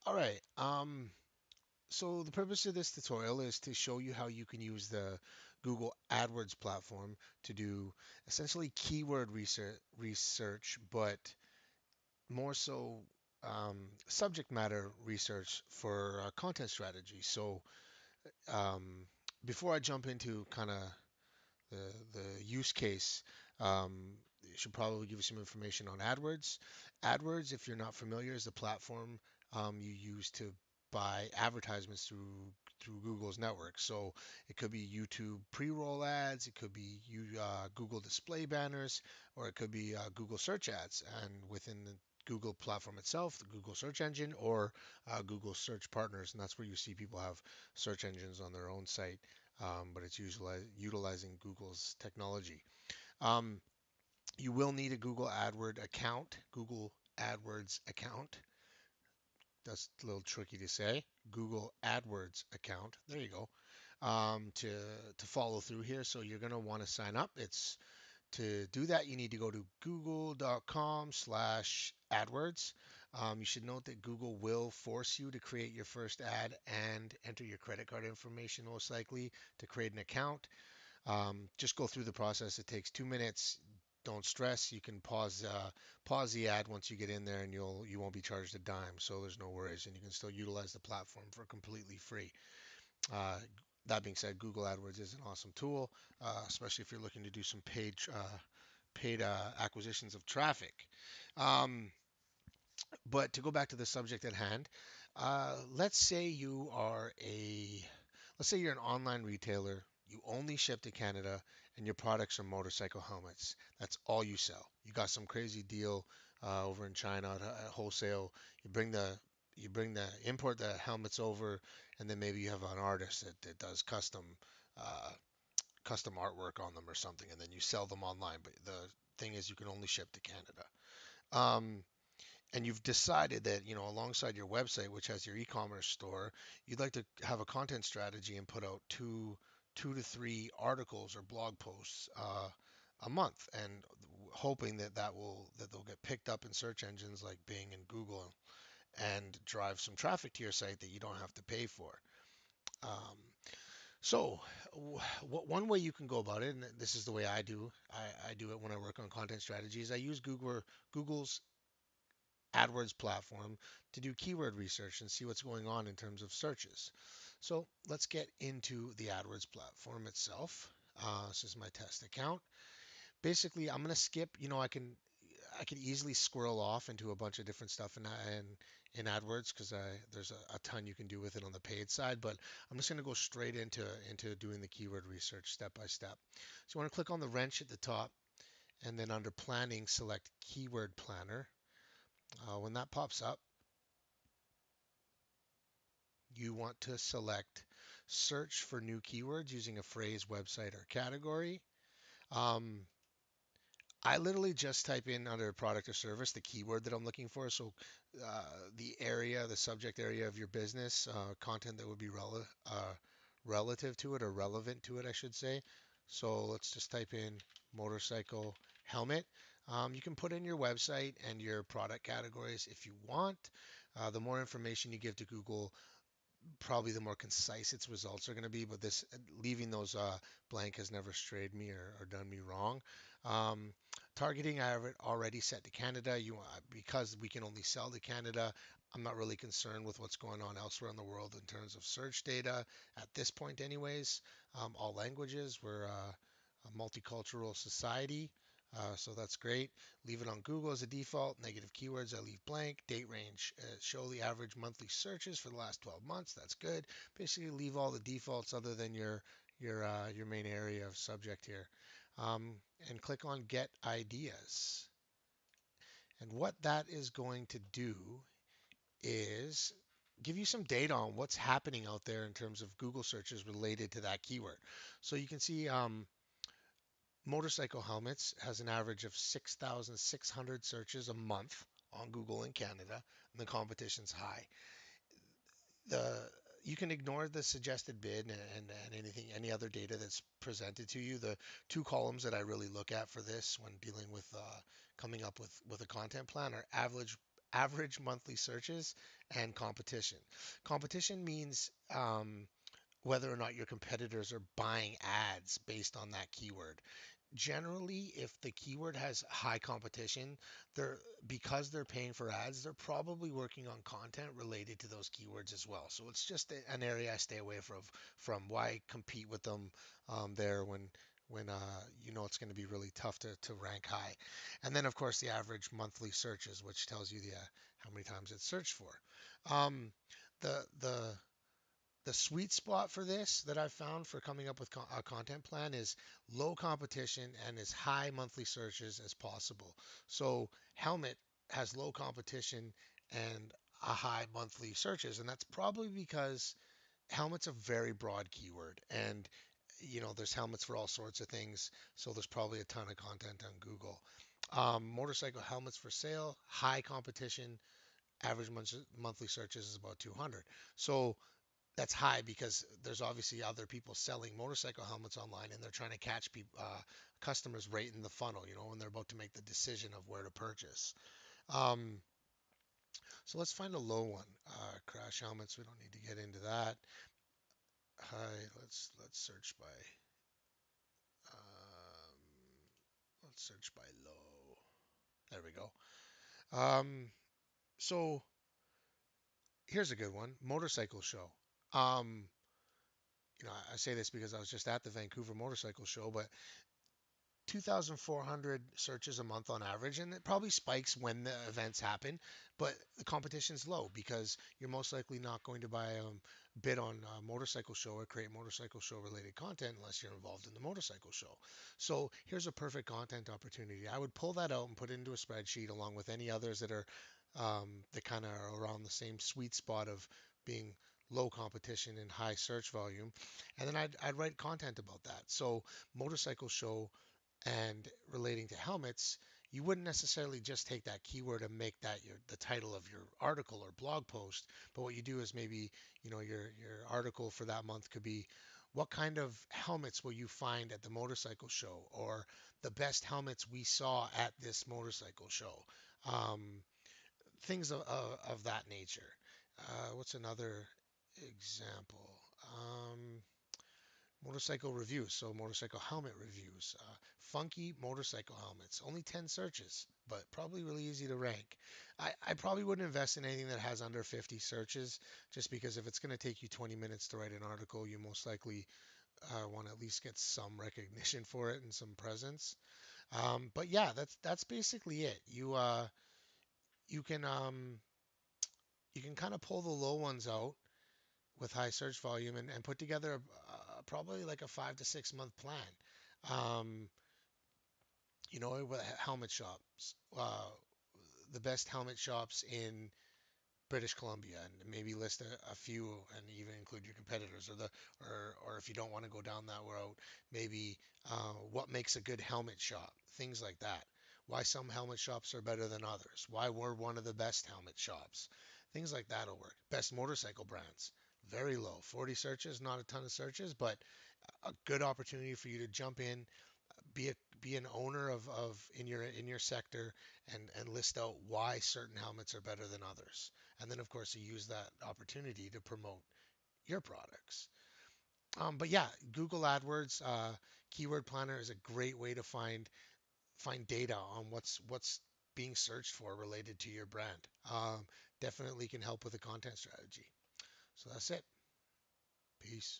All right. So the purpose of this tutorial is to show you how you can use the Google AdWords platform to do essentially keyword research, but more so subject matter research for content strategy. So um, before I jump into kind of the use case, it should probably give you some information on AdWords. AdWords, if you're not familiar, is the platform you use to buy advertisements through Google's network. So it could be YouTube pre-roll ads, it could be Google display banners, or it could be Google search ads. And within the Google platform itself, the Google search engine, or Google search partners, and that's where you see people have search engines on their own site, but it's utilizing Google's technology. Um, you will need a Google AdWords account. That's a little tricky to say. Google AdWords account. There you go. To follow through here, so you're going to want to sign up. It's To do that, you need to go to google.com/AdWords. You should note that Google will force you to create your first ad and enter your credit card information most likely to create an account. Just go through the process. It takes 2 minutes. Don't stress. You can pause the ad once you get in there, and you won't be charged a dime. So there's no worries, and you can still utilize the platform for completely free. Uh, that being said, Google AdWords is an awesome tool, especially if you're looking to do some paid acquisitions of traffic. Um, but to go back to the subject at hand, let's say you are a let's say you're an online retailer. You only ship to Canada, and your products are motorcycle helmets. That's all you sell. You got some crazy deal over in China at wholesale. You bring the import the helmets over, and then maybe you have an artist that does uh, custom artwork on them or something, and then you sell them online. But the thing is, you can only ship to Canada. Um, and you've decided that, alongside your website, which has your e-commerce store, you'd like to have a content strategy and put out two to three articles or blog posts a month, and hoping that they'll get picked up in search engines like Bing and Google and drive some traffic to your site that you don't have to pay for. Um, so, one way you can go about it, and this is the way I do it when I work on content strategies. I use Google's AdWords platform to do keyword research and see what's going on in terms of searches. So let's get into the AdWords platform itself. This is my test account. Basically, I'm going to skip. I can easily squirrel off into a bunch of different stuff in AdWords because there's a ton you can do with it on the paid side. But I'm just going to go straight into doing the keyword research step by step. So you want to click on the wrench at the top, and then under planning, select keyword planner. When that pops up, you want to select search for new keywords using a phrase, website, or category. Um, I literally just type in under product or service the keyword that I'm looking for. So the subject area of your business, content that would be relative to it or relevant to it, I should say. So let's just type in motorcycle helmet. You can put in your website and your product categories if you want. The more information you give to Google, probably the more concise its results are going to be. But this leaving those blank has never strayed me or done me wrong. Um, Targeting I have it already set to Canada. Because we can only sell to Canada. I'm not really concerned with what's going on elsewhere in the world in terms of search data at this point, anyways. All languages. We're a multicultural society. So that's great. Leave it on Google as a default. Negative keywords, I leave blank. Date range, show the average monthly searches for the last 12 months. That's good. Basically, leave all the defaults other than your main area of subject here, and click on Get Ideas. And what that is going to do is give you some data on what's happening out there in terms of Google searches related to that keyword. So you can see motorcycle helmets has an average of 6,600 searches a month on Google in Canada, and the competition's high. The You can ignore the suggested bid and any other data that's presented to you. The two columns that I really look at for this when dealing with coming up with a content plan are average monthly searches and competition. Competition means whether or not your competitors are buying ads based on that keyword. Generally, if the keyword has high competition, they're because they're paying for ads, they're probably working on content related to those keywords as well. So it's just an area I stay away from. Why compete with them there when you know it's going to be really tough to rank high. And then of course the average monthly searches, which tells you the how many times it's searched for. Um, the sweet spot for this that I've found for coming up with a content plan is low competition and as high monthly searches as possible. So helmet has low competition and a high monthly searches, and that's probably because helmet's a very broad keyword, and you know there's helmets for all sorts of things, so there's probably a ton of content on Google. Motorcycle helmets for sale, high competition, average monthly searches is about 200. So that's high because there's obviously other people selling motorcycle helmets online and they're trying to catch people, customers right in the funnel, you know, when they're about to make the decision of where to purchase. Um, so let's find a low one. Crash helmets. We don't need to get into that. High. Let's search by. Um, let's search by low. There we go. Um, so here's a good one. Motorcycle show. Um, you know, I say this because I was just at the Vancouver Motorcycle Show, but 2,400 searches a month on average, and it probably spikes when the events happen, but the competition's low because you're most likely not going to buy bid on a motorcycle show or create motorcycle show related content unless you're involved in the motorcycle show. So here's a perfect content opportunity. I would pull that out and put it into a spreadsheet along with any others that are that kind of are around the same sweet spot of being low competition and high search volume, and then I'd write content about that. So motorcycle show and relating to helmets, you wouldn't necessarily just take that keyword and make that the title of your article or blog post. But what you do is maybe, you know, your article for that month could be what kind of helmets will you find at the motorcycle show, or the best helmets we saw at this motorcycle show. Um, Things of that nature. What's another example? Motorcycle reviews, so motorcycle helmet reviews. Funky motorcycle helmets, only 10 searches, but probably really easy to rank. I probably wouldn't invest in anything that has under 50 searches, just because if it's going to take you 20 minutes to write an article, you most likely want to at least get some recognition for it and some presence. But yeah, that's basically it. You can you can kind of pull the low ones out with high search volume and put together probably like a 5 to 6 month plan. Um, you know, with helmet shops, the best helmet shops in British Columbia, and maybe list a few and even include your competitors, or if you don't want to go down that route, maybe what makes a good helmet shop, things like that. Why some helmet shops are better than others. Why we're one of the best helmet shops. Things like that'll work. Best motorcycle brands, very low, 40 searches, not a ton of searches, but a good opportunity for you to jump in, be an owner of in your sector, and list out why certain helmets are better than others. And then of course you use that opportunity to promote your products. But yeah, Google AdWords Keyword Planner is a great way to find data on what's being searched for related to your brand. Definitely can help with a content strategy. So that's it. Peace.